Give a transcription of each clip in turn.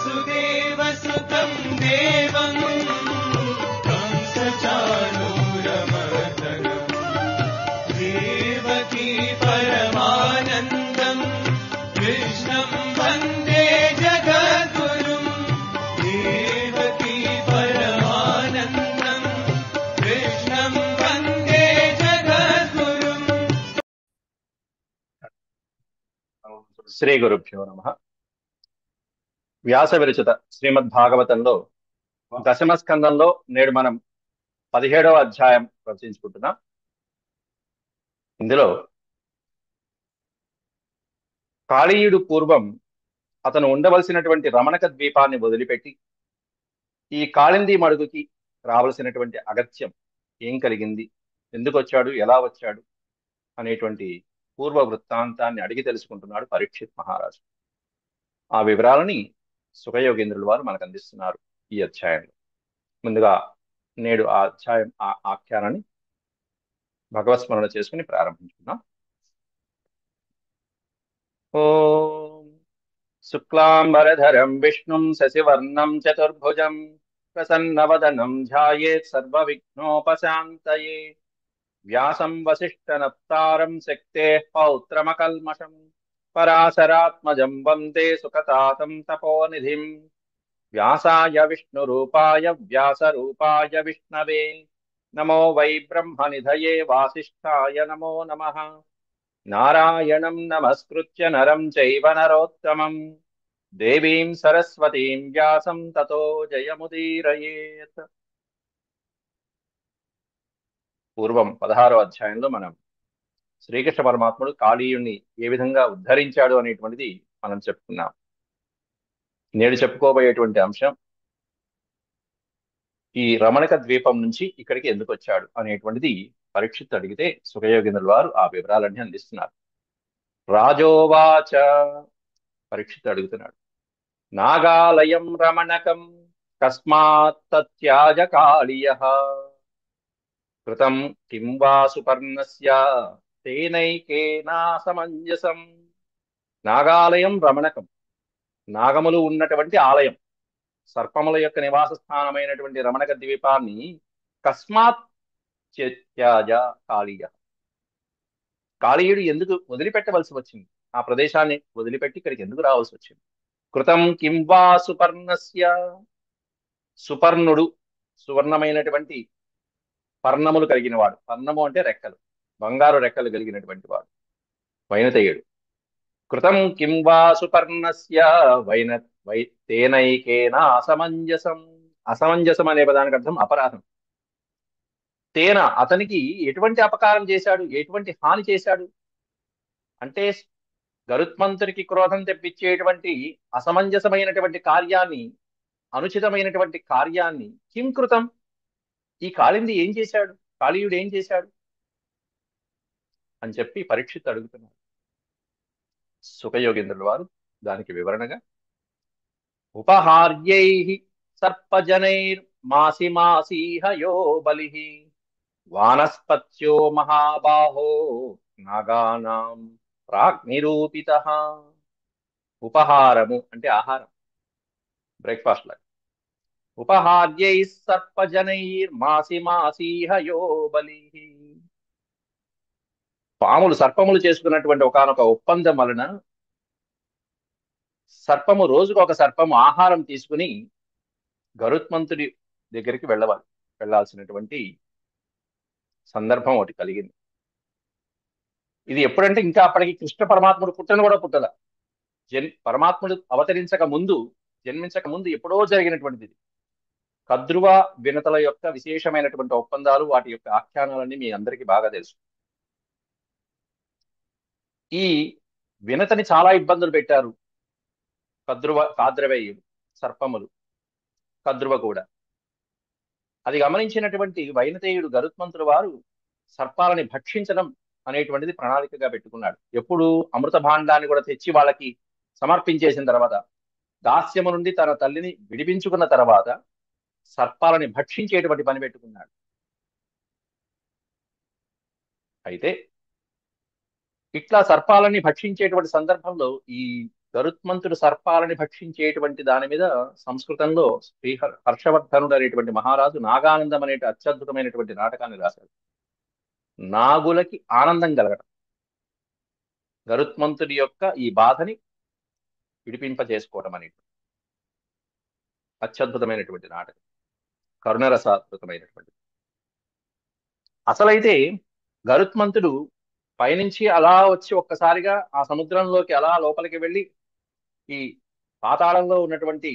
वसुदेवसुतं देवं कंसचाणूरमर्दनं देवकी परमानन्दं कृष्णं वन्दे जगद्गुरुं देवकी परमानन्दं कृष्णं वन्दे जगद्गुरुम्। శ్రీ గురుభ్యో నమః. వ్యాస విరచిత శ్రీమద్భాగవతంలో దశమ స్కందంలో నేడు మనం 17వ అధ్యాయం రచించుకుంటున్నాం. ఇందులో కాళీయుడు పూర్వం అతను ఉండవలసినటువంటి రమణక ద్వీపాన్ని వదిలిపెట్టి ఈ కాళింది మడుగుకి రావలసినటువంటి అగత్యం ఏం కలిగింది, ఎందుకు వచ్చాడు, ఎలా వచ్చాడు అనేటువంటి పూర్వ వృత్తాంతాన్ని అడిగి తెలుసుకుంటున్నాడు పరీక్షిత్ మహారాజు. ఆ వివరాలని సుఖయోగేంద్రుల వారు మనకు అందిస్తున్నారు ఈ అధ్యాయంలో. ముందుగా నేడు ఆ అధ్యాయం ఆఖ్యానాన్ని భగవత్స్మరణ చేసుకుని ప్రారంభించుకున్నాం. ఓం శుక్లాంబరధరం విష్ణుం శశివర్ణం చతుర్భుజం ప్రసన్నవదనం ధ్యాయేత్ సర్వవిఘ్నోపశాంతయే వ్యాసం వసిష్ఠనప్తారం శక్తేః పౌత్రమకల్మషం పరాశరాత్మజం వందే సుఖతాతం తపోనిధిం వ్యాసాయ విష్ణురూపాయ వ్యాసరూపాయ విష్ణవే నమో వై బ్రహ్మనిధయే వాసిష్ఠాయ నమో నమః. నారాయణం నమస్కృత్య నరం చైవ నరోత్తమం దేవీం సరస్వతీం వ్యాసం తతో జయముదీరయేత్. పూర్వం 16వ అధ్యాయంలో మనం శ్రీకృష్ణ పరమాత్ముడు కాళీయుణ్ణి ఏ విధంగా ఉద్ధరించాడు అనేటువంటిది మనం చెప్పుకున్నాం. నేడు చెప్పుకోబోయేటువంటి అంశం ఈ రమణక ద్వీపం నుంచి ఇక్కడికి ఎందుకు వచ్చాడు అనేటువంటిది పరీక్షిత్ అడిగితే సుఖయోగేంద్రుల వారు ఆ వివరాలన్నీ అందిస్తున్నారు. రాజోవాచ, పరీక్షిత్ అడుగుతున్నాడు, నాగాలయం రమణకం కస్మాత్ తత్యాజ కాళీయః కృతం కిం వా సుపర్ణస్య తేనైకేనా సమంజసం. నాగాలయం రమణకం, నాగములు ఉన్నటువంటి ఆలయం, సర్పముల యొక్క నివాస స్థానమైనటువంటి రమణక ద్వీపాన్ని కస్మాత్ త్యాజ కాళీయ, కాళీయుడు ఎందుకు వదిలిపెట్టవలసి వచ్చింది, ఆ ప్రదేశాన్ని వదిలిపెట్టి ఇక్కడికి ఎందుకు రావాల్సి వచ్చింది. కృతం కిం వా సుపర్ణస్య, సుపర్ణుడు సువర్ణమైనటువంటి పర్ణములు కలిగిన వాడు, పర్ణము అంటే రెక్కలు, బంగారు రెక్కలు కలిగినటువంటి వాడు వైనతేయుడు. కృతం కిం వా సుపర్ణస్య తేనైకేన అసమంజసం. అసమంజసం అనే పదానికి అర్థం అపరాధం. తేన, అతనికి ఎటువంటి అపకారం చేశాడు, ఎటువంటి హాని చేశాడు అంటే గరుత్మంతుడికి క్రోధం తెప్పించేటువంటి అసమంజసమైనటువంటి కార్యాన్ని, అనుచితమైనటువంటి కార్యాన్ని కిం కృతం, ఈ కాళింది ఏం చేశాడు, కాళీయుడు ఏం చేశాడు అని చెప్పి పరీక్షిత్ అడుగుతున్నాడు. సుఖయోగేంద్రుల వారు దానికి వివరణగా, ఉపహార్యై సర్పజనైర్ మాసి మాసీహ యో బలిః వానస్పత్యో మహాబాహో నాగానాం ప్రాగ్నిరూపితః. ఉపహారము అంటే ఆహారం, బ్రేక్ఫాస్ట్ లాగా. ఉపహార్యై సర్పజనైర్ మాసి మాసీహ యో బలిః, పాములు సర్పములు చేసుకున్నటువంటి ఒకానొక ఒప్పందం వలన సర్పము, రోజుకు ఒక సర్పము ఆహారం తీసుకుని గరుత్మంతుడి దగ్గరికి వెళ్ళాల్సినటువంటి సందర్భం ఒకటి కలిగింది. ఇది ఎప్పుడంటే ఇంకా అప్పటికి కృష్ణ పరమాత్ముడు పుట్టను కూడా పుట్టల, పరమాత్ముడు అవతరించక ముందు, జన్మించక ముందు ఎప్పుడో జరిగినటువంటిది. కద్రువ వినతల యొక్క విశేషమైనటువంటి ఒప్పందాలు, వాటి యొక్క ఆఖ్యానాలన్నీ మీ అందరికీ బాగా తెలుసు. ఈ వినతని చాలా ఇబ్బందులు పెట్టారు కాద్రవేయుడు, సర్పములు, కద్రువ కూడా. అది గమనించినటువంటి వైనతేయుడు గరుత్మంతుడు వారు సర్పాలని భక్షించడం అనేటువంటిది ప్రణాళికగా పెట్టుకున్నాడు. ఎప్పుడు అమృత భాండాన్ని కూడా తెచ్చి వాళ్ళకి సమర్పించేసిన తర్వాత, దాస్యము నుండి తన తల్లిని విడిపించుకున్న తర్వాత సర్పాలని భక్షించేటువంటి పని పెట్టుకున్నాడు. అయితే ఇట్లా సర్పాలని భక్షించేటువంటి సందర్భంలో ఈ గరుత్మంతుడు సర్పాలని భక్షించేటువంటి దాని మీద సంస్కృతంలో శ్రీ హర్షవర్ధనుడు అనేటువంటి మహారాజు నాగానందం అనే అత్యద్భుతమైనటువంటి నాటకాన్ని రాశాడు. నాగులకి ఆనందం కలగడం, గరుత్మంతుడి యొక్క ఈ బాధని విడిపింపజేసుకోవడం అనేటువంటి అత్యద్భుతమైనటువంటి నాటకం, కరుణరసాత్మకమైనటువంటి. అసలైతే గరుత్మంతుడు పైనుంచి అలా వచ్చి ఒక్కసారిగా ఆ సముద్రంలోకి అలా లోపలికి వెళ్ళి ఈ పాతాళంలో ఉన్నటువంటి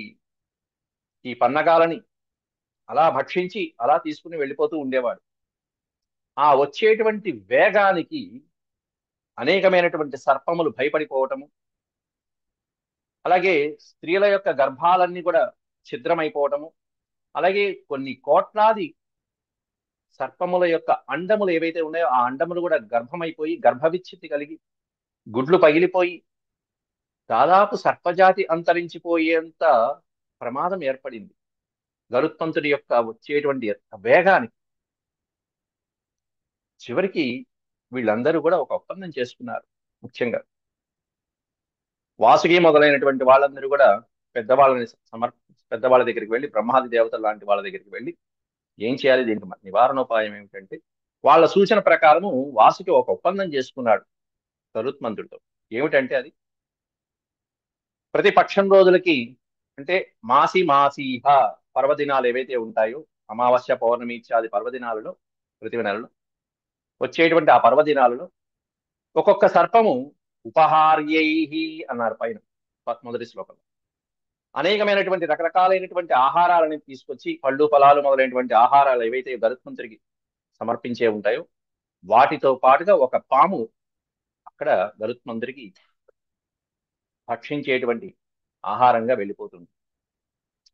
ఈ పన్నగాలని అలా భక్షించి అలా తీసుకుని వెళ్ళిపోతూ ఉండేవాడు. ఆ వచ్చేటువంటి వేగానికి అనేకమైనటువంటి సర్పములు భయపడిపోవటము, అలాగే స్త్రీల యొక్క గర్భాలన్నీ కూడా ఛిద్రమైపోవటము, అలాగే కొన్ని కోట్లాది సర్పముల యొక్క అండములు ఏవైతే ఉన్నాయో ఆ అండములు కూడా గర్భమైపోయి గర్భవిచ్ఛిత్తి కలిగి గుడ్లు పగిలిపోయి దాదాపు సర్పజాతి అంతరించిపోయేంత ప్రమాదం ఏర్పడింది గరుత్మంతుడి యొక్క వచ్చేటువంటి వేగానికి. చివరికి వీళ్ళందరూ కూడా ఒక ఒప్పందం చేసుకున్నారు. ముఖ్యంగా వాసుకి మొదలైనటువంటి వాళ్ళందరూ కూడా పెద్దవాళ్ళని పెద్దవాళ్ళ దగ్గరికి వెళ్ళి, బ్రహ్మాది దేవతల లాంటి వాళ్ళ దగ్గరికి వెళ్ళి ఏం చేయాలి, దీనికి నివారణోపాయం ఏమిటంటే వాళ్ళ సూచన ప్రకారము వాసుకి ఒక ఒప్పందం చేసుకున్నాడు గరుత్మంతుడితో. ఏమిటంటే అది ప్రతి పక్షం రోజులకి, అంటే మాసీహ పర్వదినాలు ఏవైతే ఉంటాయో, అమావాస్య పౌర్ణమి ఇత్యాది పర్వదినాలలో ప్రతి నెలలో వచ్చేటువంటి ఆ పర్వదినాలలో ఒక్కొక్క సర్పము ఉపహార్యై అన్నారు పైన మొదటి శ్లోకంలో. అనేకమైనటువంటి రకరకాలైనటువంటి ఆహారాలను తీసుకొచ్చి, పళ్ళు ఫలాలు మొదలైనటువంటి ఆహారాలు ఏవైతే గరుత్మంతుడికి సమర్పించే ఉంటాయో వాటితో పాటుగా ఒక పాము అక్కడ గరుత్మంతుడికి భక్షించేటువంటి ఆహారంగా వెళ్ళిపోతుంది.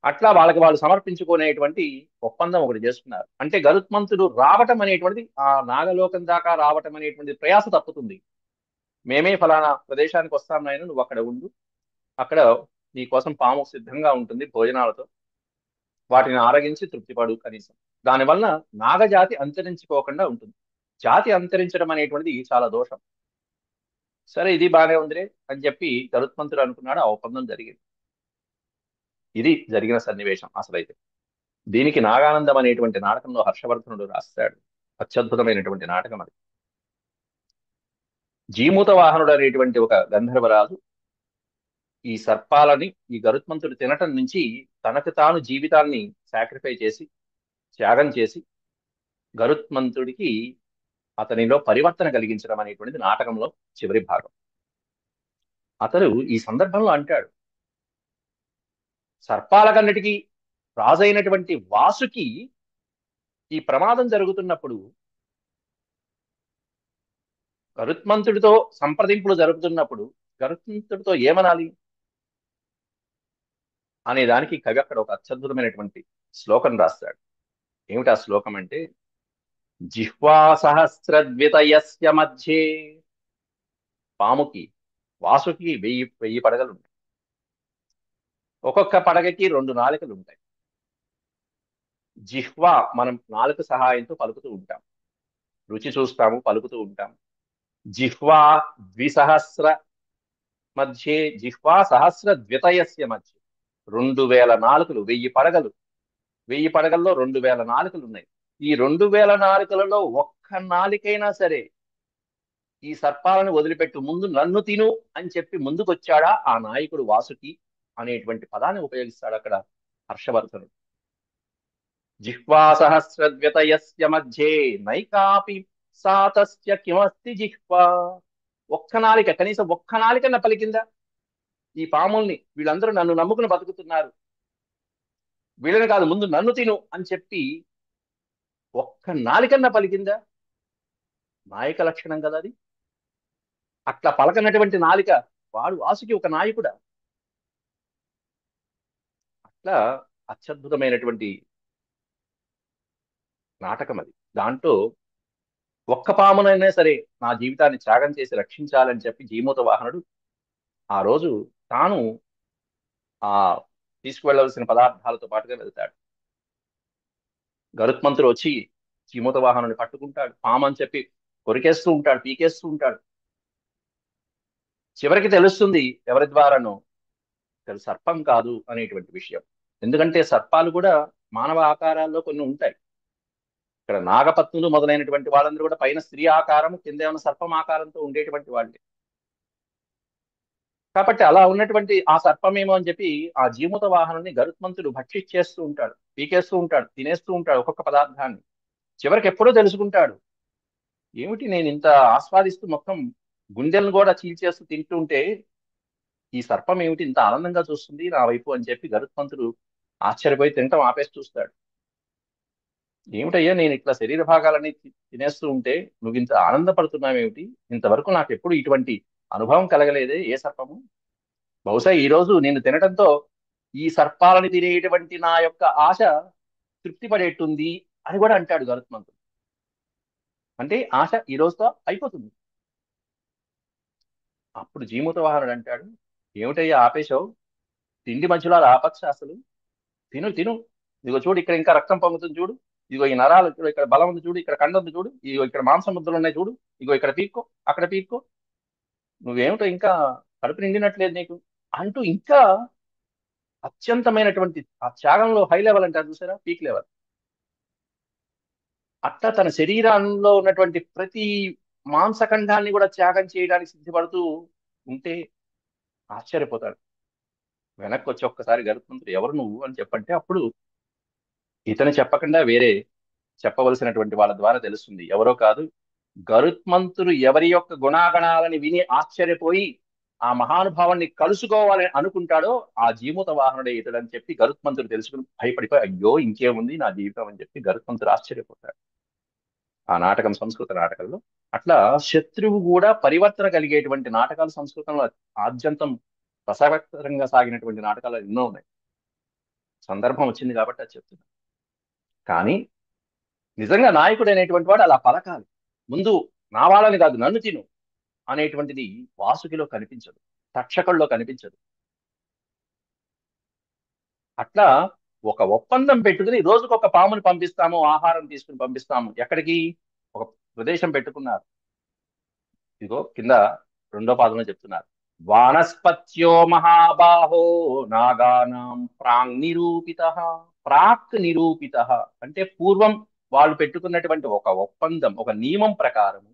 అట్లా వాళ్ళకి వాళ్ళు సమర్పించుకునేటువంటి ఒప్పందం ఒకటి చేసుకున్నారు. అంటే గరుత్మంతుడు రావటం అనేటువంటిది, ఆ నాగలోకం దాకా రావటం అనేటువంటి ప్రయాస తప్పుతుంది. మేమే ఫలానా ప్రదేశానికి వస్తాం నాయన, నువ్వు అక్కడ ఉండు, అక్కడ నీ కోసం పాము సిద్ధంగా ఉంటుంది భోజనాలతో, వాటిని ఆరగించి తృప్తిపడు కనీసం. దానివల్ల నాగజాతి అంతరించుకోకుండా ఉంటుంది. జాతి అంతరించడం అనేటువంటిది చాలా దోషం. సరే, ఇది బాగానే ఉందిరే అని చెప్పి గరుత్మంతుడు అనుకున్నాడు. ఆ ఒప్పందం జరిగింది. ఇది జరిగిన సన్నివేశం అసలైతే. దీనికి నాగానందం అనేటువంటి నాటకంలో హర్షవర్ధనుడు రాస్తాడు. అత్యద్భుతమైనటువంటి నాటకం అది. జీమూత వాహనుడు అనేటువంటి ఒక గంధర్వరాజు ఈ సర్పాలని ఈ గరుత్మంతుడు తినటం నుంచి తనకు తాను జీవితాన్ని సాక్రిఫై చేసి, త్యాగం చేసి గరుత్మంతుడికి అతనిలో పరివర్తన కలిగించడం అనేటువంటిది నాటకంలో చివరి భాగం. అతడు ఈ సందర్భంలో అంటాడు, సర్పాలకన్నిటికీ రాజైనటువంటి వాసుకి ఈ ప్రమాదం జరుగుతున్నప్పుడు, గరుత్మంతుడితో సంప్రదింపులు జరుగుతున్నప్పుడు గరుత్మంతుడితో ఏమనాలి అనే దానికి కవి అక్కడ ఒక అత్యద్భుతమైనటువంటి శ్లోకం రాస్తాడు. ఏమిటి ఆ శ్లోకం అంటే, జిహ్వా సహస్రద్వితయస్య మధ్యే, పాముకి వాసుకి 1000 పడగలు ఉంటాయి. ఒక్కొక్క పడగకి 2 నాలుకలు ఉంటాయి. జిహ్వా మనం నాలుక సహాయంతో పలుకుతూ ఉంటాం, రుచి చూస్తాము, పలుకుతూ ఉంటాం. జిహ్వా ద్విసహస్ర మధ్యే, జిహ్వా సహస్ర ద్వితయస్య మధ్య, 2000 నాలుకలు, 1000 పడగలు, 1000 పడగల్లో 2000 నాలుకలు ఉన్నాయి. ఈ 2000 నాలుకలలో ఒక్క నాలికైనా సరే ఈ సర్పాలను వదిలిపెట్టు, ముందు నన్ను తిను అని చెప్పి ముందుకొచ్చాడా ఆ నాయకుడు వాసుకి అనేటువంటి పదాన్ని ఉపయోగిస్తాడు అక్కడ హర్షవర్ధనుడు. జిహ్వా సహస్రద్వ్యతయస్య మధ్యే నైకాపి సాతస్య కిమస్తి జిహ్వా. ఒక్క నాలిక, కనీసం ఒక్క నాలికన్న పలికిందా? ఈ పాముల్ని, వీళ్ళందరూ నన్ను నమ్ముకుని బతుకుతున్నారు, వీళ్ళని కాదు ముందు నన్ను తిను అని చెప్పి ఒక్క నాలికన్న పలికిందా? నాయక లక్షణం కదా అది. అట్లా పలకనటువంటి నాలిక వాడు వాసుకి ఒక నాయకుడా? అట్లా అత్యద్భుతమైనటువంటి నాటకం అది. దాంట్లో ఒక్క పామునైనా సరే నా జీవితాన్ని త్యాగం చేసి రక్షించాలని చెప్పి జీమూత వాహనుడు ఆ రోజు తాను ఆ తీసుకువెళ్ళవలసిన పదార్థాలతో పాటుగా వెళ్తాడు. గరుత్మంతుడు వచ్చి జీమూత వాహనుని పట్టుకుంటాడు, పాము అని చెప్పి కొరికేస్తూ ఉంటాడు, పీకేస్తూ ఉంటాడు. చివరికి తెలుస్తుంది ఎవరి ద్వారానో, ఇక్కడ సర్పం కాదు అనేటువంటి విషయం. ఎందుకంటే సర్పాలు కూడా మానవ ఆకారాల్లో కొన్ని ఉంటాయి. ఇక్కడ నాగపత్నులు మొదలైనటువంటి వాళ్ళందరూ కూడా పైన స్త్రీ ఆకారం, కింద ఏమైనా సర్పం ఆకారంతో ఉండేటువంటి వాళ్ళే. కాబట్టి అలా ఉన్నటువంటి ఆ సర్పమేమో అని చెప్పి ఆ జీమూత వాహనాన్ని గరుత్మంతుడు భక్షించేస్తూ ఉంటాడు, పీకేస్తూ ఉంటాడు, తినేస్తూ ఉంటాడు ఒక్కొక్క పదార్థాన్ని. చివరికి ఎప్పుడో తెలుసుకుంటాడు, ఏమిటి నేను ఇంత ఆస్వాదిస్తూ మొత్తం గుండెలను కూడా చీల్చేస్తూ తింటుంటే ఈ సర్పం ఏమిటి ఇంత ఆనందంగా చూస్తుంది నా వైపు అని చెప్పి గరుత్మంతుడు ఆశ్చర్యపోయి తినటం ఆపేసి చూస్తాడు. ఏమిటయ్యా నేను ఇట్లా శరీర భాగాలన్నీ తినేస్తూ ఉంటే నువ్వు ఇంత ఆనందపడుతున్నావేమిటి? ఇంతవరకు నాకు ఎప్పుడు ఇటువంటి అనుభవం కలగలేదే ఏ సర్పము. బహుశా ఈ రోజు నేను తినటంతో ఈ సర్పాలని తినేటువంటి నా యొక్క ఆశ తృప్తి పడేట్టుంది అని కూడా అంటాడు గరుత్మంతుడు. అంటే ఆశ ఈ రోజుతో అయిపోతుంది. అప్పుడు జీమూత వాహనుడు అంటాడు, ఏమిటయ్యా ఆపేశావు? తిండి మధ్యలో అలా ఆపచ్చా అసలు? తిను తిను. ఇదిగో చూడు ఇక్కడ ఇంకా రక్తం పొంగుతుంది చూడు. ఇదిగో ఈ నరాలు ఇక్కడ బలం ఉంది చూడు, ఇక్కడ కండ ఉంది చూడు, ఇదిగో ఇక్కడ మాంసం ముద్దలు ఉన్నాయి చూడు, ఇదిగో ఇక్కడ పీక్కో, అక్కడ పీక్కో. నువ్వేమిటో ఇంకా కడుపు నిండినట్లేదు నీకు అంటూ ఇంకా అత్యంతమైనటువంటి ఆ త్యాగంలో హై లెవెల్ అంటారు చూసారా, పీక్ లెవెల్. అట్లా తన శరీరంలో ఉన్నటువంటి ప్రతి మాంసఖండాన్ని కూడా త్యాగం చేయడానికి సిద్ధపడుతూ ఉంటే ఆశ్చర్యపోతాడు. వెనక్కి వచ్చి ఒక్కసారి గరుత్మంతుడు ఎవరు నువ్వు అని చెప్పంటే అప్పుడు ఇతను చెప్పకుండా వేరే చెప్పవలసినటువంటి వాళ్ళ ద్వారా తెలుస్తుంది ఎవరో కాదు, గరుత్మంతుడు ఎవరి యొక్క గుణాగణాలని విని ఆశ్చర్యపోయి ఆ మహానుభావాన్ని కలుసుకోవాలని అనుకుంటాడో ఆ జీమూత వాహనుడే ఇతడని చెప్పి గరుత్మంతుడు తెలుసుకుని భయపడిపోయి అయ్యో ఇంకేముంది నా జీవితం అని చెప్పి గరుత్మంతుడు ఆశ్చర్యపోతాడు. ఆ నాటకం సంస్కృత నాటకంలో అట్లా శత్రువు కూడా పరివర్తన కలిగేటువంటి నాటకాలు సంస్కృతంలో ఆద్యంతం రసవత్తరంగా సాగినటువంటి నాటకాలు ఎన్నో ఉన్నాయి. సందర్భం వచ్చింది కాబట్టి అది చెప్తున్నాను. కానీ నిజంగా నాయకుడు అనేటువంటి వాడు అలా పలకాలి. ముందు నా వాళ్ళని కాదు నన్ను తిను అనేటువంటిది వాసుకిలో కనిపించదు, తక్షకుల్లో కనిపించదు. అట్లా ఒక ఒప్పందం పెట్టుకుని రోజుకొక పాముని పంపిస్తాము, ఆహారం తీసుకుని పంపిస్తాము. ఎక్కడికి? ఒక ప్రదేశం పెట్టుకున్నారు. ఇదిగో కింద రెండో పాదంలో చెప్తున్నారు, వానస్పత్యో మహాబాహో నాగానాం ప్రాంగ్ నిరూపిత. ప్రాక్ నిరూపిత అంటే పూర్వం వాళ్ళు పెట్టుకున్నటువంటి ఒక ఒప్పందం, ఒక నియమం ప్రకారం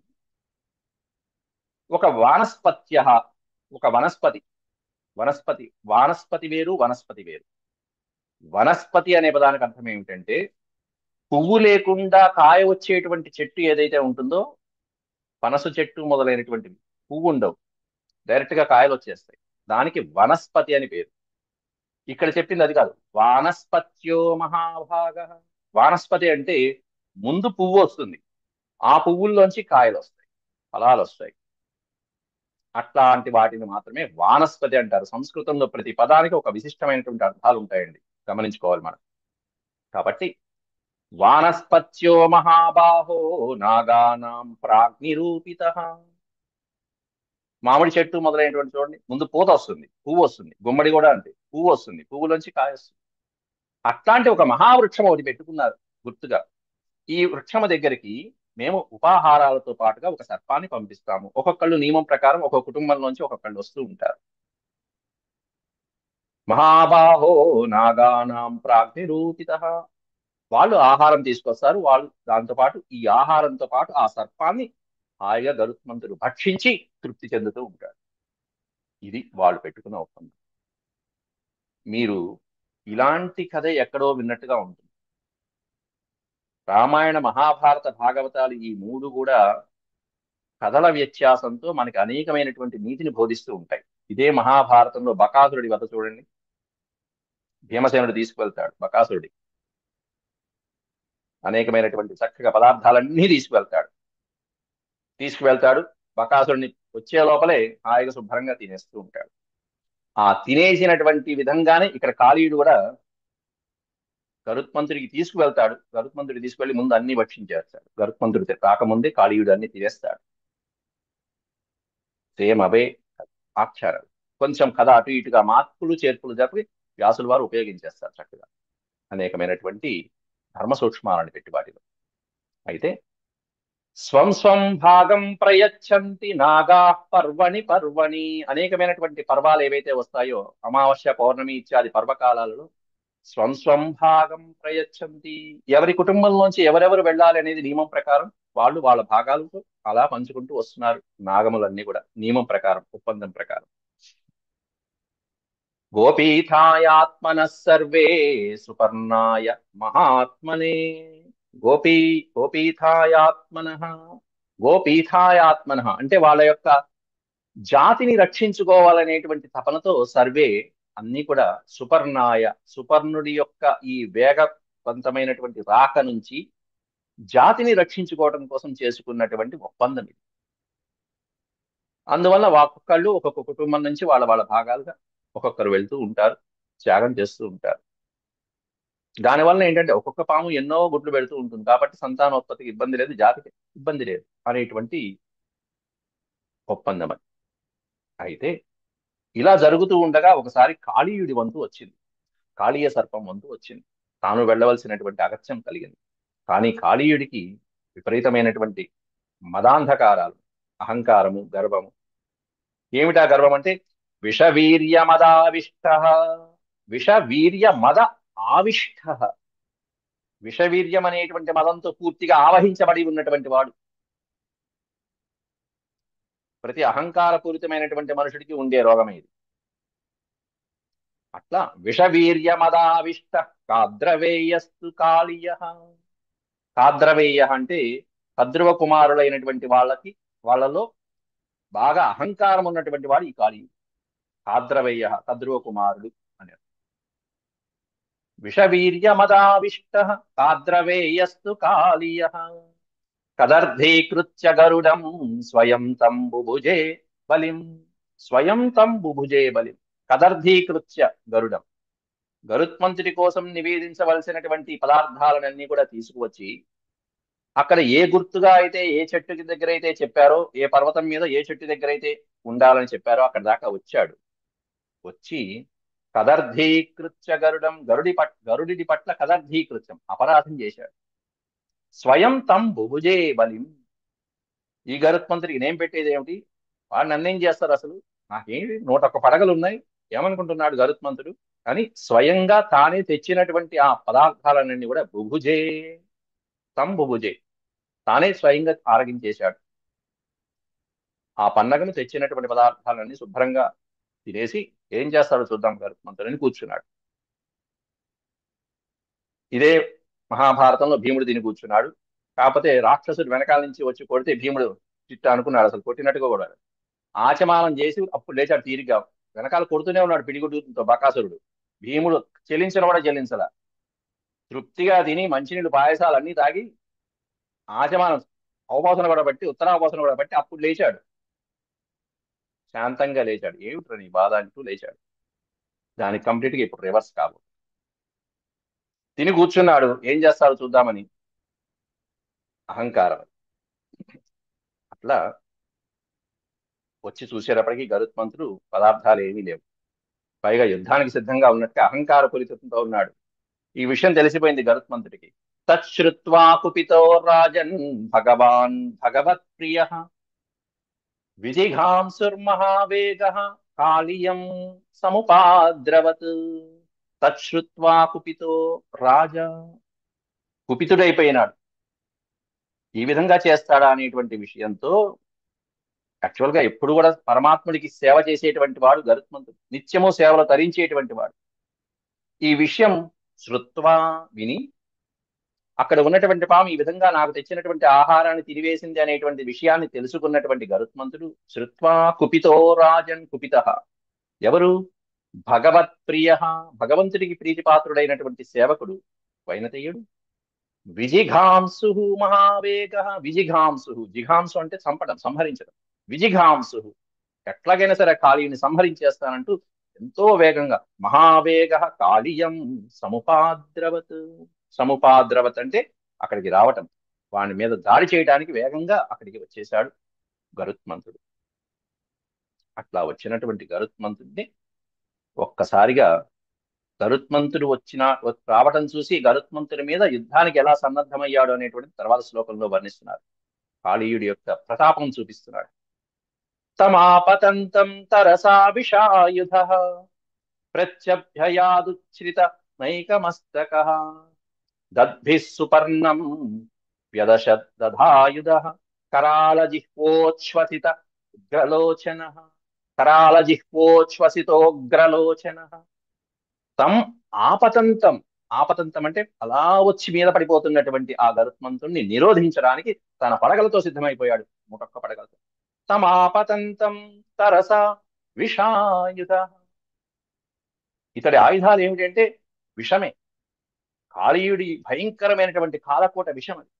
ఒక వానస్పత్య, ఒక వనస్పతి, వనస్పతి వానస్పతి వేరు, వనస్పతి వేరు. వనస్పతి అనే పదానికి అర్థం ఏమిటంటే పువ్వు లేకుండా కాయ వచ్చేటువంటి చెట్టు ఏదైతే ఉంటుందో, పనస చెట్టు మొదలైనటువంటివి పువ్వు ఉండవు, డైరెక్ట్ గా కాయలు వచ్చేస్తాయి, దానికి వనస్పతి అని పేరు. ఇక్కడ చెప్పింది అది కాదు. వానస్పత్యో మహాభాగ. వానస్పతి అంటే ముందు పువ్వు వస్తుంది, ఆ పువ్వుల్లోంచి కాయలు వస్తాయి, ఫలాలు వస్తాయి. అట్లాంటి వాటిని మాత్రమే వానస్పతి అంటారు. సంస్కృతంలో ప్రతి పదానికి ఒక విశిష్టమైనటువంటి అర్థాలు ఉంటాయండి, గమనించుకోవాలి మనం. కాబట్టి వానస్పత్యో మహాబాహో నాగానాం ప్రాగ్నిరూపిత. మామిడి చెట్టు మొదలైనటువంటి చూడండి, ముందు పూత వస్తుంది, పువ్వు వస్తుంది. గుమ్మడి కూడా అంతే, పువ్వు వస్తుంది, పువ్వులోంచి కాయ వస్తుంది. అట్లాంటి ఒక మహావృక్షం ఒకటి పెట్టుకున్నారు గుర్తుగా. ఈ వృక్షము దగ్గరికి మేము ఉపాహారాలతో పాటుగా ఒక సర్పాన్ని పంపిస్తాము. ఒక్కొక్కళ్ళు నియమం ప్రకారం ఒక్కొక్క కుటుంబంలోంచి ఒక్కొక్కళ్ళు వస్తూ ఉంటారు. మహాబాహో నాగానాం ప్రాగ్నిరూపిత. వాళ్ళు ఆహారం తీసుకొస్తారు. వాళ్ళు దాంతో పాటు ఈ ఆహారంతో పాటు ఆ సర్పాన్ని హాయిగా గరుత్మంతుడు భక్షించి తృప్తి చెందుతూ ఉంటాడు. ఇది వాళ్ళు పెట్టుకున్న ఒప్పందం. మీరు ఇలాంటి కథ ఎక్కడో విన్నట్టుగా ఉంటుంది. రామాయణ, మహాభారత, భాగవతాలు ఈ మూడు కూడా కథల వ్యత్యాసంతో మనకి అనేకమైనటువంటి నీతిని బోధిస్తూ ఉంటాయి. ఇదే మహాభారతంలో బకాసురుడి వధ చూడండి. భీమసేనుడు తీసుకువెళ్తాడు బకాసురుడి, అనేకమైనటువంటి చక్కగా పదార్థాలన్నీ తీసుకువెళ్తాడు. బకాసురుడిని వచ్చే లోపలే హాయిగా శుభ్రంగా తినేస్తూ ఉంటాడు. ఆ తినేసినటువంటి విధంగానే ఇక్కడ కాళీయుడు కూడా గరుత్మంతుడికి తీసుకువెళ్తాడు. గరుత్మంతుడికి తీసుకువెళ్లి ముందు అన్ని భక్షించేస్తాడు. గరుత్మంతుడి రాకముందే కాళీయుడు అన్ని తినేస్తాడు. సేమ్ అవే ఆఖ్యానాలు. కొంచెం కథ అటు ఇటుగా మార్పులు చేర్పులు జరిపి వ్యాసుల వారు ఉపయోగించేస్తారు చక్కగా అనేకమైనటువంటి ధర్మ సూక్ష్మాలను పెట్టి వాటిలో. అయితే స్వం స్వం భాగం ప్రయచ్చంతి నాగా పర్వణి పర్వణి. అనేకమైనటువంటి పర్వాలు ఏవైతే వస్తాయో అమావాస్య పౌర్ణమి ఇత్యాది పర్వకాలాలలో స్వం స్వం భాగం ప్రయచ్చంతి. ఎవరి కుటుంబంలోంచి ఎవరెవరు వెళ్ళాలి అనేది నియమం ప్రకారం వాళ్ళు వాళ్ళ భాగాలతో అలా పంచుకుంటూ వస్తున్నారు. నాగములన్నీ కూడా నియమం ప్రకారం, ఒప్పందం ప్రకారం. గోపీఠాయాత్మనః సర్వే సుపర్ణాయ మహాత్మనే. గోపీ గోపీఠాయాత్మనః. గోపీఠాయాత్మనః అంటే వాళ్ళ యొక్క జాతిని రక్షించుకోవాలనేటువంటి తపనతో సర్వే అన్ని కూడా సుపర్ణాయ, సుపర్ణుడి యొక్క ఈ వేగవంతమైనటువంటి రాక నుంచి జాతిని రక్షించుకోవడం కోసం చేసుకున్నటువంటి ఒప్పందం ఇది. అందువల్ల ఒక్కొక్కళ్ళు ఒక్కొక్క కుటుంబం నుంచి వాళ్ళ వాళ్ళ భాగాలుగా ఒక్కొక్కరు వెళ్తూ ఉంటారు, త్యాగం చేస్తూ ఉంటారు. దానివల్ల ఏంటంటే ఒక్కొక్క పాము ఎన్నో గుడ్లు పెడుతూ ఉంటుంది కాబట్టి సంతానోత్పత్తికి ఇబ్బంది లేదు, జాతికి ఇబ్బంది లేదు అనేటువంటి ఒప్పందం అది. అయితే ఇలా జరుగుతూ ఉండగా ఒకసారి కాళీయుడి వంతు వచ్చింది. కాళీయ సర్పం వంతు వచ్చింది. తాను వెళ్ళవలసినటువంటి అగత్యం కలిగింది. కానీ కాళీయుడికి విపరీతమైనటువంటి మదాంధకారాలు, అహంకారము, గర్వము. ఏమిటా గర్వం అంటే విషవీర్య మదావిష్ట. విషవీర్య మద ఆవిష్ట. విషవీర్యం అనేటువంటి మదంతో పూర్తిగా ఆవహించబడి ఉన్నటువంటి వాడు. ప్రతి అహంకారపూరితమైనటువంటి మనుషుడికి ఉండే రోగమే ఇది. అట్లా విషవీర్య మదావిష్ట కాద్రవేయస్తు కాళీయ. కాద్రవేయ అంటే కద్రువ కుమారులైనటువంటి వాళ్ళలో బాగా అహంకారం ఉన్నటువంటి వాడు ఈ కాళీయుడు. కాద్రవేయ కద్రువ కుమారుడు అని. విషవీర్య మదావిష్ట కాద్రవేయస్తు కాళీయ. కదర్థీకృత్య గరుడం స్వయం తం బుభుజే బలిం. స్వయం తం బుభుజే బలిం. కదర్థీకృత్య గరుడం. గరుత్మంతుడి కోసం నివేదించవలసినటువంటి పదార్థాలన్నీ కూడా తీసుకువచ్చి అక్కడ ఏ గుర్తుగా అయితే ఏ చెట్టు దగ్గర అయితే చెప్పారో, ఏ పర్వతం మీద ఏ చెట్టు దగ్గర అయితే ఉండాలని చెప్పారో అక్కడ దాకా వచ్చాడు. వచ్చి కదర్థీకృత్య గరుడం, గరుడి పట్ల కదర్థీకృత్యం అపరాధం చేశాడు. స్వయం తం బుభుజే బలిం. ఈ గరుత్మంతుడికి నేను పెట్టేది ఏమిటి, వాడు నన్నేం చేస్తారు అసలు, నాకేంటి 101 పడగలు ఉన్నాయి, ఏమనుకుంటున్నాడు గరుత్మంతుడు అని స్వయంగా తానే తెచ్చినటువంటి ఆ పదార్థాలన్నీ కూడా బుభుజే, తం బుభుజే, తానే స్వయంగా ఆరగించేశాడు. ఆ పన్నగను తెచ్చినటువంటి పదార్థాలన్నీ శుభ్రంగా తినేసి ఏం చేస్తాడో చూద్దాం గరుత్మంతుడని కూర్చున్నాడు. ఇదే మహాభారతంలో భీముడు తిని కూర్చున్నాడు. కాకపోతే రాక్షసుడు వెనకాల నుంచి వచ్చి కొడితే భీముడు చిట్ట అనుకున్నాడు, అసలు కొట్టినట్టుగా కూడా ఆచమానం చేసి అప్పుడు లేచాడు తీరిగ్గా. వెనకాల కొడుతూనే ఉన్నాడు పిడిగుడ్డుతో బకాసురుడు. భీముడు చెల్లించిన కూడా చెల్లించలా. తృప్తిగా తిని మంచినీళ్ళు పాయసాలు అన్ని తాగి ఆచమానం అవపోసన కూడా బట్టి, ఉత్తరావపోసన కూడా బట్టి అప్పుడు లేచాడు. శాంతంగా లేచాడు. ఏమిట్రా నీ బాధ అంటూ లేచాడు. దానికి కంప్లీట్ గా ఇప్పుడు రివర్స్ కాదు. తిని కూర్చున్నాడు, ఏం చేస్తాడో చూద్దామని అహంకారం. అట్లా వచ్చి చూసేటప్పటికి గరుత్మంతుడు పదార్థాలు ఏమీ లేవు. పైగా యుద్ధానికి సిద్ధంగా ఉన్నట్టుగా అహంకార పూరితంతో ఉన్నాడు. ఈ విషయం తెలిసిపోయింది గరుత్మంతుడికి. తచ్చుత్వా కుపితో రాజన్ భగవాన్ భగవత్ ప్రియ విజిఘాంసుర్మహావేగ కాళీయం సముపాద్రవత్. తచ్చుత్వా కుపితో రాజ. కుపితుడైపోయినాడు. ఈ విధంగా చేస్తాడా అనేటువంటి విషయంతో యాక్చువల్ గా ఎప్పుడు కూడా పరమాత్ముడికి సేవ చేసేటువంటి వాడు గరుత్మంతుడు, నిత్యము సేవలు తరించేటువంటి వాడు. ఈ విషయం శ్రుత్వా విని అక్కడ ఉన్నటువంటి పాము ఈ విధంగా నాకు తెచ్చినటువంటి ఆహారాన్ని తినివేసింది అనేటువంటి విషయాన్ని తెలుసుకున్నటువంటి గరుత్మంతుడు శ్రుత్వా కుపితో రాజన్. కుపిత ఎవరు? భగవత్ ప్రియ, భగవంతుడికి ప్రీతిపాత్రుడైనటువంటి సేవకుడు వైనతేయుడు. విజిఘాంసు మహావేగ. విజిఘాంసు, జిఘాంసు అంటే చంపడం, సంహరించడం. విజిఘాంసు ఎట్లాగైనా సరే కాళీయుని సంహరించేస్తానంటూ ఎంతో వేగంగా మహావేగ కాళీయం సముపాద్రవత్. సముపాద్రవత్ అంటే అక్కడికి రావటం, వాని మీద దాడి చేయడానికి వేగంగా అక్కడికి వచ్చేశాడు గరుత్మంతుడు. అట్లా వచ్చినటువంటి గరుత్మంతుడిని ఒక్కసారిగా గరుత్మంతుడు రావటం చూసి గరుత్మంతుడి మీద యుద్ధానికి ఎలా సన్నద్ధమయ్యాడు అనేటువంటి తర్వాత శ్లోకంలో వర్ణిస్తున్నారు. కాళీయుడి యొక్క ప్రతాపం చూపిస్తున్నాడు. తమాపతంతం తరసా విషాయుధ ప్రత్యభ్యయాదుచ్ఛ్రిత నైకమస్తక దద్భిః సుపర్ణం వ్యదశద్దధాయుధః करालजिह्वोच्छ्वसित उग्रलोचनः करालजिह्वोच्छ्वसितोग्रलोचनः తం ఆపతంతం. ఆపతంతం అంటే అలా వచ్చి మీద పడిపోతున్నటువంటి ఆ గరుత్మంతుణ్ణి నిరోధించడానికి తన పడగలతో సిద్ధమైపోయాడు, ముటొక్క పడగలతో. తమాపతంతం తరస విషాయుధ. ఇతడి ఆయుధాలు ఏమిటంటే విషమే. కాళీయుడి భయంకరమైనటువంటి కాలకోట విషం అది.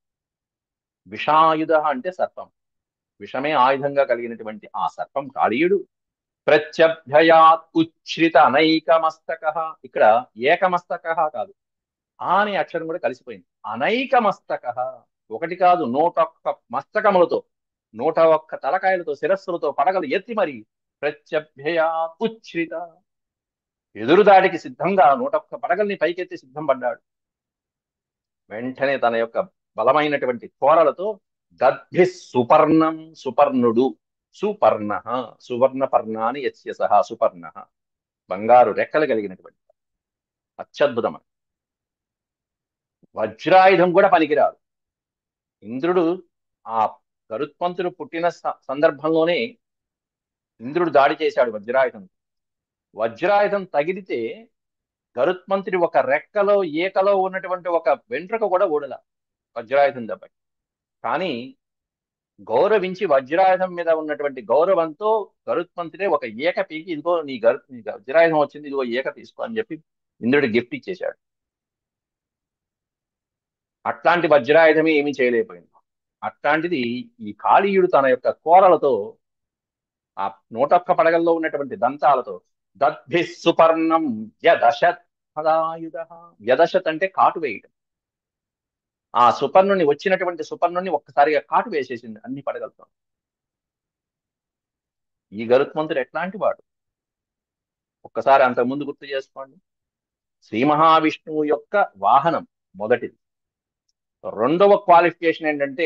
విషాయుధ అంటే సర్పం. విషమే ఆయుధంగా కలిగినటువంటి ఆ సర్పం కాళీయుడు. ప్రత్యభ్యయాత్ ఉచ్ఛ్రిత అనైకమస్తక. ఇక్కడ ఏకమస్తక కాదు, ఆ అనే అక్షరం కూడా కలిసిపోయింది. అనైకమస్తక, ఒకటి కాదు 101 మస్తకములతో, 101 తలకాయలతో, శిరస్సులతో పడగలు ఎత్తి మరి ప్రత్యభ్యయాత్ ఉచ్ఛ్రిత, ఎదురుదాడికి సిద్ధంగా 101 పడగల్ని పైకెత్తి సిద్ధం పడ్డాడు. వెంటనే తన యొక్క బలమైనటువంటి కోరలతో దద్భి సుపర్ణం, సుపర్ణుడు, సుపర్ణ, సువర్ణపర్ణాని యస్య సహ సుపర్ణ, బంగారు రెక్కలు కలిగినటువంటి అత్యద్భుతమైన వజ్రాయుధం కూడా పనికిరాదు. ఇంద్రుడు ఆ గరుత్మంతుడు పుట్టిన సందర్భంలోనే ఇంద్రుడు దాడి చేశాడు వజ్రాయుధం. వజ్రాయుధం తగిలితే గరుత్మంతుడి ఒక రెక్కలో ఏకలో ఉన్నటువంటి ఒక వెంట్రుక కూడా ఊడల వజ్రాయుధం దెబ్బకి. కానీ గౌరవించి వజ్రాయుధం మీద ఉన్నటువంటి గౌరవంతో గరుత్మంతుడే ఒక ఏక పీకి, ఇదిగో నీ వజ్రాయుధం వచ్చింది, ఇదిగో ఏక తీసుకో అని చెప్పి ఇంద్రుడి గిఫ్ట్ ఇచ్చేశాడు. అట్లాంటి వజ్రాయుధమే ఏమీ చేయలేకపోయింది. అట్లాంటిది ఈ కాళీయుడు తన యొక్క కోరలతో, ఆ 101 పడగల్లో ఉన్నటువంటి దంతాలతో దద్భి సుపర్ణం వ్యదశత్ పదాయుధ. వ్యదశత్ అంటే కాటు వేయటం. ఆ సుపర్ణుని, వచ్చినటువంటి సుపర్ణుని ఒక్కసారిగా కాటు వేసేసింది అన్ని పడగలతో. ఈ గరుత్మంతుడు ఎట్లాంటి వాడు ఒక్కసారి అంతకుముందు గుర్తు చేసుకోండి. శ్రీ మహావిష్ణువు యొక్క వాహనం మొదటిది. రెండవ క్వాలిఫికేషన్ ఏంటంటే,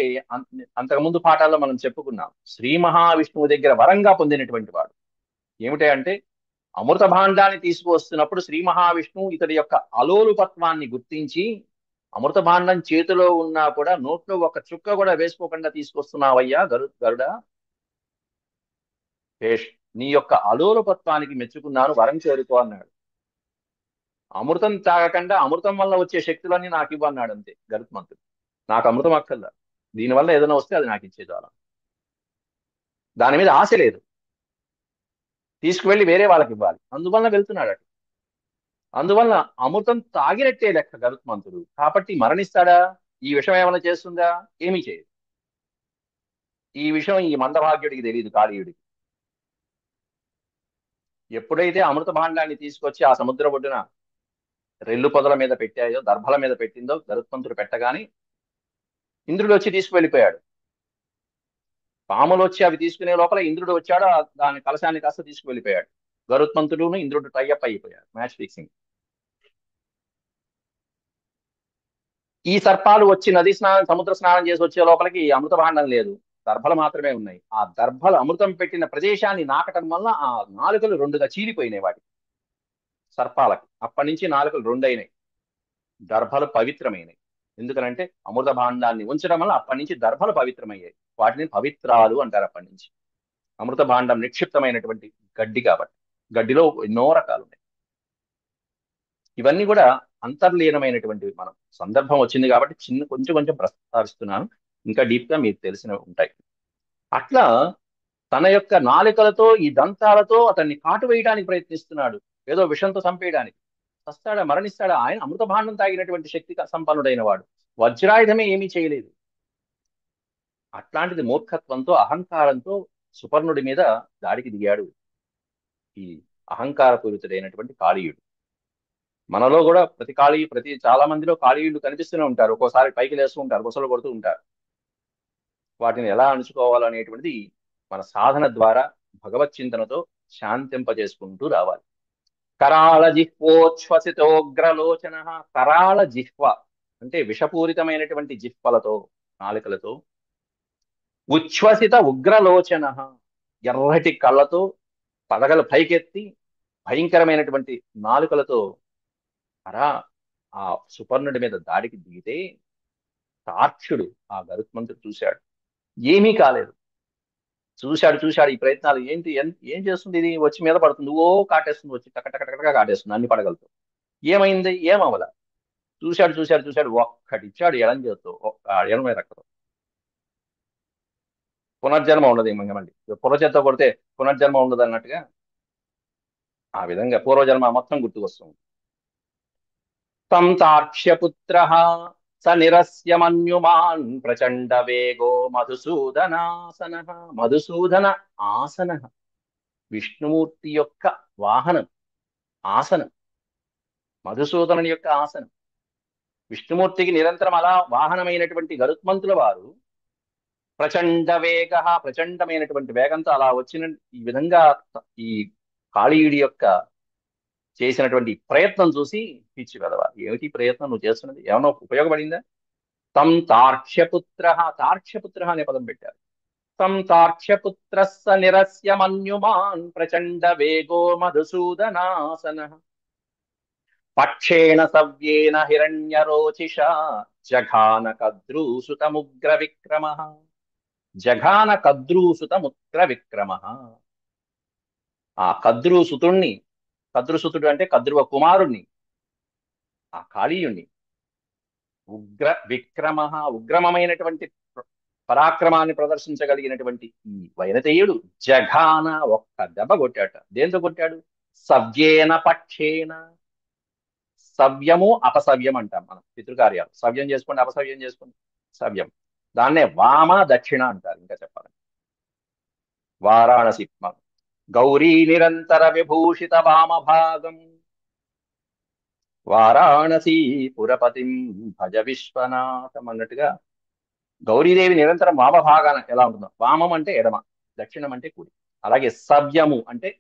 అంతకుముందు పాఠాల్లో మనం చెప్పుకున్నాం, శ్రీ మహావిష్ణువు దగ్గర వరంగా పొందినటువంటి వాడు. ఏమిటి అంటే, అమృత భాండాన్ని తీసుకువస్తున్నప్పుడు శ్రీ మహావిష్ణువు ఇతడి యొక్క అలోలుపత్వాన్ని గుర్తించి, అమృత భాండం చేతిలో ఉన్నా కూడా నోట్లో ఒక చుక్క కూడా వేసుకోకుండా తీసుకొస్తున్నావయ్యా గరుడా, నీ యొక్క అలోలుపత్వానికి మెచ్చుకున్నాను, వరం చేరుకో అన్నాడు. అమృతం తాగకుండా అమృతం వల్ల వచ్చే శక్తులన్నీ నాకు ఇవ్వన్నాడు అంతే గరుత్మంతుడు. నాకు అమృతం అక్కర్లా, దీనివల్ల ఏదైనా వస్తే అది నాకు ఇచ్చే చాలా. దాని మీద ఆశ లేదు, తీసుకువెళ్ళి వేరే వాళ్ళకి ఇవ్వాలి, అందువల్ల వెళ్తున్నాడు అటు. అందువల్ల అమృతం తాగినట్టే లెక్క గరుత్మంతుడు. కాబట్టి మరణిస్తాడా? ఈ విషయం ఏమైనా చేస్తుందా? ఏమీ చేయదు. ఈ విషయం ఈ మందభాగ్యుడికి తెలియదు, కాళీయుడికి. ఎప్పుడైతే అమృత భాండాన్ని తీసుకొచ్చి ఆ సముద్ర ఒడ్డున రెల్లు పొదల మీద పెట్టాయో, దర్భల మీద పెట్టిందో, గరుత్మంతుడు పెట్టగాని ఇంద్రుడు వచ్చి తీసుకువెళ్ళిపోయాడు. పాములు వచ్చి అవి తీసుకునే లోపల ఇంద్రుడు వచ్చాడు, దాని కలశాన్ని కాస్త తీసుకువెళ్ళిపోయాడు. గరుత్మంతుడును ఇంద్రుడు టైఅప్ అయిపోయాడు, మ్యాచ్ ఫిక్సింగ్. ఈ సర్పాలు వచ్చి నది స్నానం, సముద్ర స్నానం చేసి వచ్చే లోపలికి అమృత భాండం లేదు, దర్భలు మాత్రమే ఉన్నాయి. ఆ దర్భలు అమృతం పెట్టిన ప్రదేశాన్ని నాకటం వల్ల ఆ నాలుకలు రెండుగా చీలిపోయినాయి వాటి సర్పాలకి. అప్పటి నుంచి నాలుకలు రెండైనాయి, దర్భలు పవిత్రమైనవి. ఎందుకనంటే అమృత భాండాన్ని ఉంచడం వల్ల అప్పటి నుంచి దర్భలు పవిత్రమయ్యాయి. వాటిని పవిత్రాలు అంటారు అప్పటి నుంచి. అమృత భాండం నిక్షిప్తమైనటువంటి గడ్డి కాబట్టి, గడ్డిలో ఎన్నో రకాలు ఉన్నాయి. ఇవన్నీ కూడా అంతర్లీనమైనటువంటి మనం సందర్భం వచ్చింది కాబట్టి కొంచెం కొంచెం ప్రస్తావిస్తున్నాను, ఇంకా డీప్ గా మీకు తెలిసినవి ఉంటాయి. అట్లా తన యొక్క నాలుకలతో, ఈ దంతాలతో అతన్ని కాటు వేయడానికి ప్రయత్నిస్తున్నాడు, ఏదో విషంతో చంపేయడానికి. వస్తాడా? మరణిస్తాడా? ఆయన అమృత భాండం తాగినటువంటి శక్తి సంపన్నుడైన వాడు, వజ్రాయుధమే ఏమీ చేయలేదు. అట్లాంటిది మూర్ఖత్వంతో, అహంకారంతో సుపర్ణుడి మీద దాడికి దిగాడు ఈ అహంకారపూరితుడైనటువంటి కాళీయుడు. మనలో కూడా చాలా మందిలో కాళీయుడు కనిపిస్తూనే ఉంటారు. ఒక్కోసారి పైకి లేస్తూ ఉంటారు, బుసలు కొడుతూ ఉంటారు. వాటిని ఎలా అణుచుకోవాలనేటువంటిది మన సాధన ద్వారా భగవత్ చింతనతో శాంతింపజేసుకుంటూ రావాలి. కరాళ జిహ్వోచ్ఛ్వసితోగ్రలోచన. కరాళ జిహ్వ అంటే విషపూరితమైనటువంటి జిహ్వలతో, నాలుకలతో, ఉచ్ఛ్వసిత ఉగ్రలోచన, ఎర్రటి కళ్ళతో పడగలు పైకెత్తి భయంకరమైనటువంటి నాలుకలతో అరా ఆ సుపర్ణుడి మీద దాడికి దిగితే తార్క్ష్యుడు ఆ గరుత్మంతుడు చూశాడు. ఏమీ కాలేదు. చూశాడు ఈ ప్రయత్నాలు ఏంటి ఏం చేస్తుంది ఇది, వచ్చి మీద పడుతుంది, ఓ కాటేస్తుంది, వచ్చి టక కాటేస్తుంది అన్ని పడగలతో. ఏమైంది, ఏమవల. చూశాడు ఒక్కటిచ్చాడు ఎడం చేత్తో, ఎడమ రెక్కతో. పునర్జన్మ ఉండదు మళ్ళీ. పురచేత్తో కొడితే పునర్జన్మ ఉండదు అన్నట్టుగా ఆ విధంగా పూర్వజన్మ మొత్తం గుర్తుకొస్తుంది. తం తార్క్ష్యపుత్ర స నిరస్య మన్యుమాన్ ప్రచండ వేగో మధుసూదనాసన. మధుసూదన ఆసన, విష్ణుమూర్తి యొక్క వాహనం, ఆసనం, మధుసూదనుని యొక్క ఆసనం. విష్ణుమూర్తికి నిరంతరం అలా వాహనమైనటువంటి గరుత్మంతుల వారు ప్రచండ వేగ, ప్రచండమైనటువంటి వేగంతో అలా వచ్చిన ఈ విధంగా ఈ కాళీయుడి యొక్క చేసినటువంటి ప్రయత్నం చూసి పిచ్చి వెదవ, ఏమిటి ప్రయత్నం నువ్వు చేస్తున్నది, ఏమన్నా ఉపయోగపడిందా? తం తార్క్ష్యపుత్ర, తార్క్ష్యపుత్ర అనే పదం పెట్టారు. తం తార్క్ష్యపుత్ర స నిరస్య మన్యుమాన్ ప్రచండ వేగో మధుసూదనాసన పక్షేణ సవ్యేన హిరణ్యరోచిష జఘాన కద్రూసుతముగ్ర విక్రమ. జఘాన కద్రూసుతముగ్ర విక్రమ. ఆ కద్రూసుతుణ్ణి, కద్రుసుతుడు అంటే కద్రువ కుమారుణ్ణి, ఆ కాళీయుణ్ణి, ఉగ్ర విక్రమ, ఉగ్రమమైనటువంటి పరాక్రమాన్ని ప్రదర్శించగలిగినటువంటి ఈ వైనతేయుడు జఘాన ఒక్క దెబ్బ కొట్టాట. దేంతో కొట్టాడు? సవ్యేన పక్షేన. సవ్యము అపసవ్యం అంటాం మనం పితృకార్యాలు. సవ్యం చేసుకోండి, అపసవ్యం చేసుకోండి, సవ్యం. దాన్నే వామ దక్షిణ అంటారు. ఇంకా చెప్పాలి, వారాణసి గౌరీ నిరంతర విభూషిత వామ భాగం వారాణసి పురపతిం భజ విశ్వనాథం అన్నట్టుగా గౌరీదేవి నిరంతరం వామ భాగాన ఎలా ఉంటుందో, వామం అంటే ఎడమ, దక్షిణం అంటే కుడి. అలాగే సవ్యము అంటే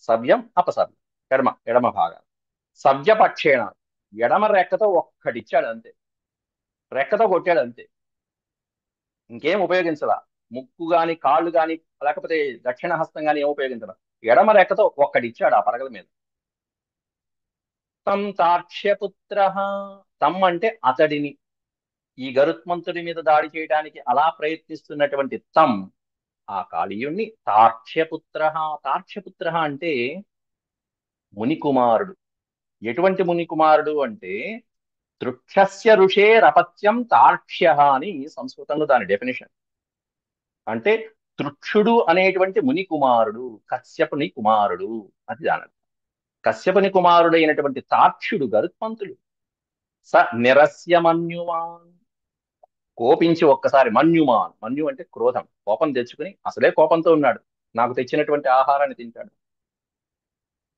సవ్యం అపసవ్యం, ఎడమ భాగాన. సవ్యపక్షేణ, ఎడమ రెక్కతో ఒక్కటిచ్చాడు అంతే, రెక్కతో కొట్టాడు అంతే, ఇంకేం ఉపయోగించలా. ముక్కు గాని కాళ్ళు గాని లేకపోతే దక్షిణ హస్తం గాని ఏం ఉపయోగించలా, ఎడమ రెక్కతో ఒక్కటిచ్చాడు ఆ పరగల మీద. తం తార్క్ష్యపుత్ర, తం అంటే అతడిని, ఈ గరుత్మంతుడి మీద దాడి చేయడానికి అలా ప్రయత్నిస్తున్నటువంటి తం, ఆ కాళీయుణ్ణి తార్క్ష్యపుత్ర. తార్క్ష్యపుత్ర అంటే మునికుమారుడు. ఎటువంటి మునికుమారుడు అంటే తృక్షస్య ఋషేరపత్యం తార్క్ష్య అని సంస్కృతంలో దాని డెఫినేషన్. అంటే తృక్షుడు అనేటువంటి ముని కుమారుడు, కశ్యపుని కుమారుడు అది దాని. కశ్యపుని కుమారుడైనటువంటి తార్క్ష్యుడు గరుత్మంతుడు. స నిరస్య మన్యుమాన్, కోపించి ఒక్కసారి, మన్యుమాన్, మన్యు అంటే క్రోధం, కోపం తెచ్చుకుని అసలే కోపంతో ఉన్నాడు, నాకు తెచ్చినటువంటి ఆహారాన్ని తింటాడు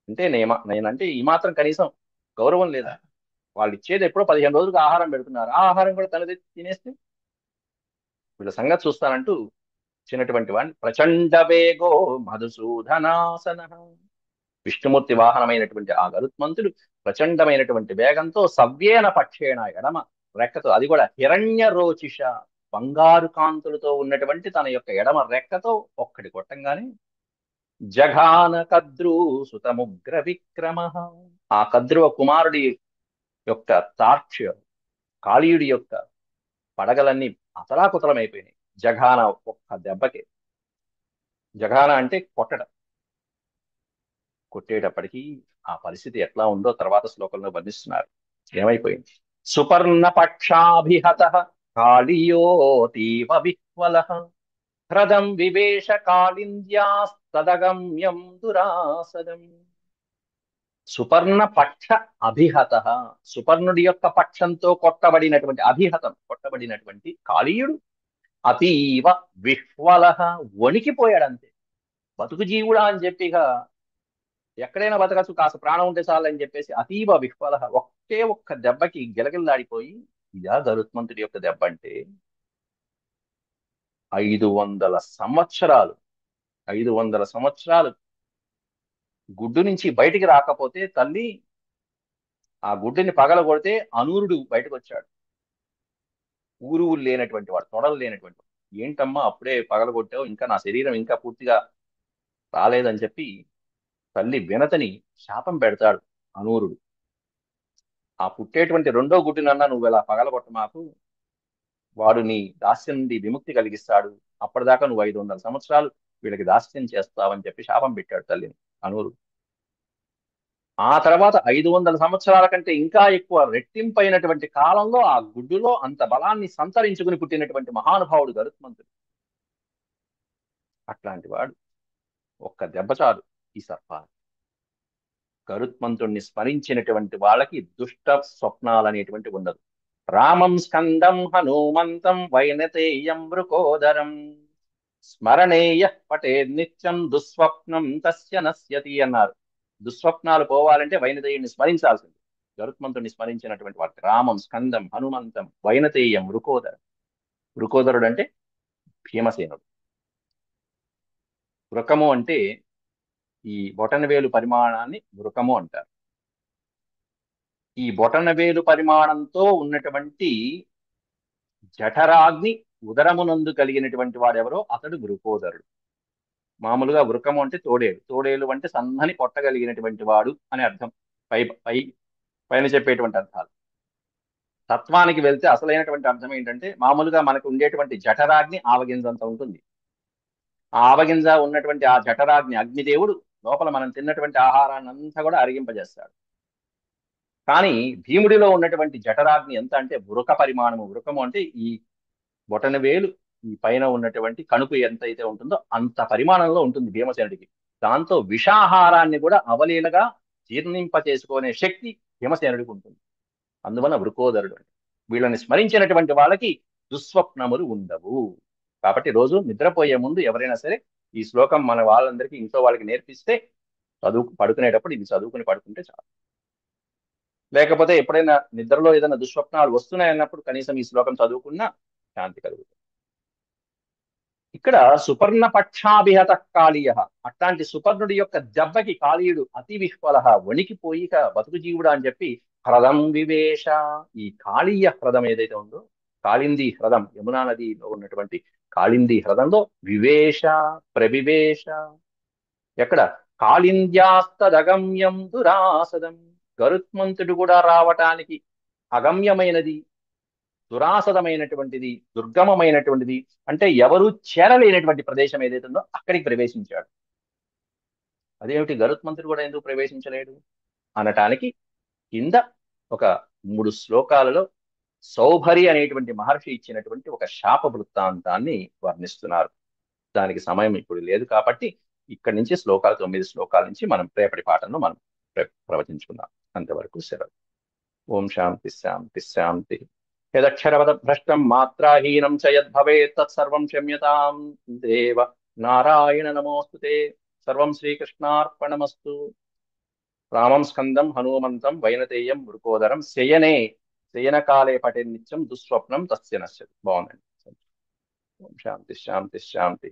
అంటే నేనంటే ఈ మాత్రం కనీసం గౌరవం లేదా? వాళ్ళు ఇచ్చేది ఎప్పుడో 15 రోజులకు ఆహారం పెడుతున్నారు, ఆ ఆహారం కూడా తనది తినేస్తే వీళ్ళ సంగతి చూస్తానంటూ చిన్నటువంటి వాడిని ప్రచండ వేగో మధుసూదనాసన. విష్ణుమూర్తి వాహనమైనటువంటి ఆ గరుత్మంతుడు ప్రచండమైనటువంటి వేగంతో సవ్యేన పక్షేణ, ఎడమ రెక్కతో, అది కూడా హిరణ్య రోచిష, బంగారు కాంతులతో ఉన్నటువంటి తన యొక్క ఎడమ రెక్కతో ఒక్కటి కొట్టంగానే జఘాన కద్రూసుతముగ్ర విక్రమ. ఆ కద్రువ కుమారుడి యొక్క తార్క్ష్య, కాళీయుడి యొక్క పడగలన్నీ అతలాకుతలమైపోయినాయి జఘాన ఒక్క దెబ్బకి. జఘాన అంటే కొట్టడం. కొట్టేటప్పటికీ ఆ పరిస్థితి ఎట్లా ఉందో తర్వాత శ్లోకంలో వర్ణిస్తున్నారు. ఏమైపోయింది? సుపర్ణ పక్షాభిహత కాళీయోతీవ విహ్వల హ్రదం వివేశ కాళింద్యాస్తదగమ్యం దురాసదం. సుపర్ణ పక్ష అభిహత, సుపర్ణుడి యొక్క పక్షంతో కొట్టబడినటువంటి, అభిహతం కొట్టబడినటువంటి కాళీయుడు అతీవ విహ్వల, వణికిపోయాడు అంతే. బతుకు జీవుడా అని చెప్పి ఎక్కడైనా బతకచ్చు, కాస్త ప్రాణం ఉంటే చాలు అని చెప్పేసి అతీవ విహ్వల, ఒకే ఒక్క దెబ్బకి గిలగిల్లాడిపోయి. ఇదా గరుత్మంతుడి యొక్క దెబ్బ అంటే 500 సంవత్సరాలు, 500 సంవత్సరాలు గుడ్డు నుంచి బయటికి రాకపోతే తల్లి ఆ గుడ్డుని పగలగొడితే అనూరుడు బయటకు వచ్చాడు. ఊరువులు లేనటువంటి వాడు, తొడలు లేనటువంటి వాడు. ఏంటమ్మా అప్పుడే పగలగొట్టావు, ఇంకా నా శరీరం ఇంకా పూర్తిగా రాలేదని చెప్పి తల్లి వినతని శాపం పెడతాడు అనూరుడు. ఆ పుట్టేటువంటి రెండో గుడ్డునన్నా నువ్వు ఇలా పగలగొట్ట మాకు, వాడు నీ దాస్యం నుండి విముక్తి కలిగిస్తాడు, అప్పటిదాకా నువ్వు 500 సంవత్సరాలు వీళ్ళకి దాస్యం చేస్తావని చెప్పి శాపం పెట్టాడు తల్లిని అనూరుడు. ఆ తర్వాత 500 సంవత్సరాల కంటే ఇంకా ఎక్కువ రెట్టింపైనటువంటి కాలంలో ఆ గుడ్డులో అంత బలాన్ని సంతరించుకుని పుట్టినటువంటి మహానుభావుడు గరుత్మంతుడు. అట్లాంటి వాడు ఒక్క దెబ్బ చాలు ఈ సర్పాలు. గరుత్మంతుణ్ణి స్మరించినటువంటి వాళ్ళకి దుష్ట స్వప్నాలు అనేటువంటి ఉండదు. రామం స్కందం హనుమంతం వైనతేయం వృకోదరం స్మరణేయ పటే నిత్యం దుస్వప్నం తస్య నశ్యతి అన్నారు. దుస్వప్నాలు పోవాలంటే వైనతేయుడిని స్మరించాల్సింది. గరుత్మంతుడిని స్మరించినటువంటి వారికి రామం స్కందం హనుమంతం వైనతేయం వృకోదరం. వృకోదరుడు అంటే భీమసేనుడు. వృకము అంటే ఈ బొటనవేలు పరిమాణాన్ని వృకము అంటారు. ఈ బొటనవేలు పరిమాణంతో ఉన్నటువంటి జఠరాగ్ని ఉదరమునందు కలిగినటువంటి వాడెవరో అతడు వృకోదరుడు. మామూలుగా వృకము అంటే తోడేలు, తోడేలు అంటే సన్నని పొట్టగలిగినటువంటి వాడు అని అర్థం. పై పై పైన చెప్పేటువంటి అర్థాలు. తత్వానికి వెళ్తే అసలైనటువంటి అర్థం ఏంటంటే, మామూలుగా మనకు ఉండేటువంటి జఠరాగ్ని ఆవగింజంత ఉంటుంది. ఆ ఆవగింజ ఉన్నటువంటి ఆ జఠరాగ్ని అగ్నిదేవుడు లోపల మనం తిన్నటువంటి ఆహారాన్ని అంతా కూడా అరిగింపజేస్తాడు. కానీ భీముడిలో ఉన్నటువంటి జఠరాగ్ని ఎంత అంటే వృక పరిమాణము. వృకము అంటే ఈ బొటనవేలు ఈ పైన ఉన్నటువంటి కణుపు ఎంతైతే ఉంటుందో అంత పరిమాణంలో ఉంటుంది భీమసేనుడికి. దాంతో విషాహారాన్ని కూడా అవలీలగా జీర్ణింప చేసుకునే శక్తి భీమసేనుడికి ఉంటుంది. అందువల్ల వృకోదరుడు అంటే. వీళ్ళని స్మరించినటువంటి వాళ్ళకి దుస్వప్నములు ఉండవు. కాబట్టి రోజు నిద్రపోయే ముందు ఎవరైనా సరే ఈ శ్లోకం మన వాళ్ళందరికీ ఇంట్లో వాళ్ళకి నేర్పిస్తే పడుకునేటప్పుడు ఇది చదువుకుని పడుకుంటే చాలు. లేకపోతే ఎప్పుడైనా నిద్రలో ఏదైనా దుస్వప్నాలు వస్తున్నాయన్నప్పుడు కనీసం ఈ శ్లోకం చదువుకున్నా శాంతి కలుగుతుంది. ఇక్కడ సుపర్ణ పక్షాభిహత కాళీయ, అట్లాంటి సుపర్ణుడి యొక్క దెబ్బకి కాళీయుడు అతి విహ్వల, వణికిపోయి బతుకు జీవుడా అని చెప్పి హ్రదం వివేశ, ఈ కాళీయ హ్రదం ఏదైతే ఉందో, కాళింది హ్రదం, యమునా నదిలో ఉన్నటువంటి కాళింది హ్రదంలో వివేశ ప్రవివేశ. ఎక్కడ కాళింద్యాస్తదగమ్యం దురాసదం, గరుత్మంతుడు కూడా రావటానికి అగమ్యమైనది, దురాసదమైనటువంటిది, దుర్గమమైనటువంటిది, అంటే ఎవరూ చేరలేనటువంటి ప్రదేశం ఏదైతే ఉందో అక్కడికి ప్రవేశించాడు. అదేమిటి గరుత్మంతుడు కూడా ఎందుకు ప్రవేశించలేడు అనటానికి కింద ఒక 3 శ్లోకాలలో సౌభరి అనేటువంటి మహర్షి ఇచ్చినటువంటి ఒక శాప వృత్తాంతాన్ని వర్ణిస్తున్నారు. దానికి సమయం ఇప్పుడు లేదు కాబట్టి ఇక్కడి నుంచి 9 శ్లోకాల నుంచి మనం రేపటి పాఠంలో మనం ప్రవచించుకుందాం. అంతవరకు సెలవు. ఓం శాంతి శాంతి శాంతి. యదక్షరవద భ్రష్టం మాత్రాహీనం చ యద్భవేత్ తత్సర్వం క్షమ్యతాం దేవ నారాయణ నమోస్తుతే. సర్వం శ్రీకృష్ణార్పణమస్తు. రామం స్కందం హనుమంతం వైనతేయం వృకోదరం శయన కాలే పటే నిత్యం దుస్వప్నం తస్య నశ్యతి. బాగుందండి. ఓం శాంతి శాంతి శాంతి.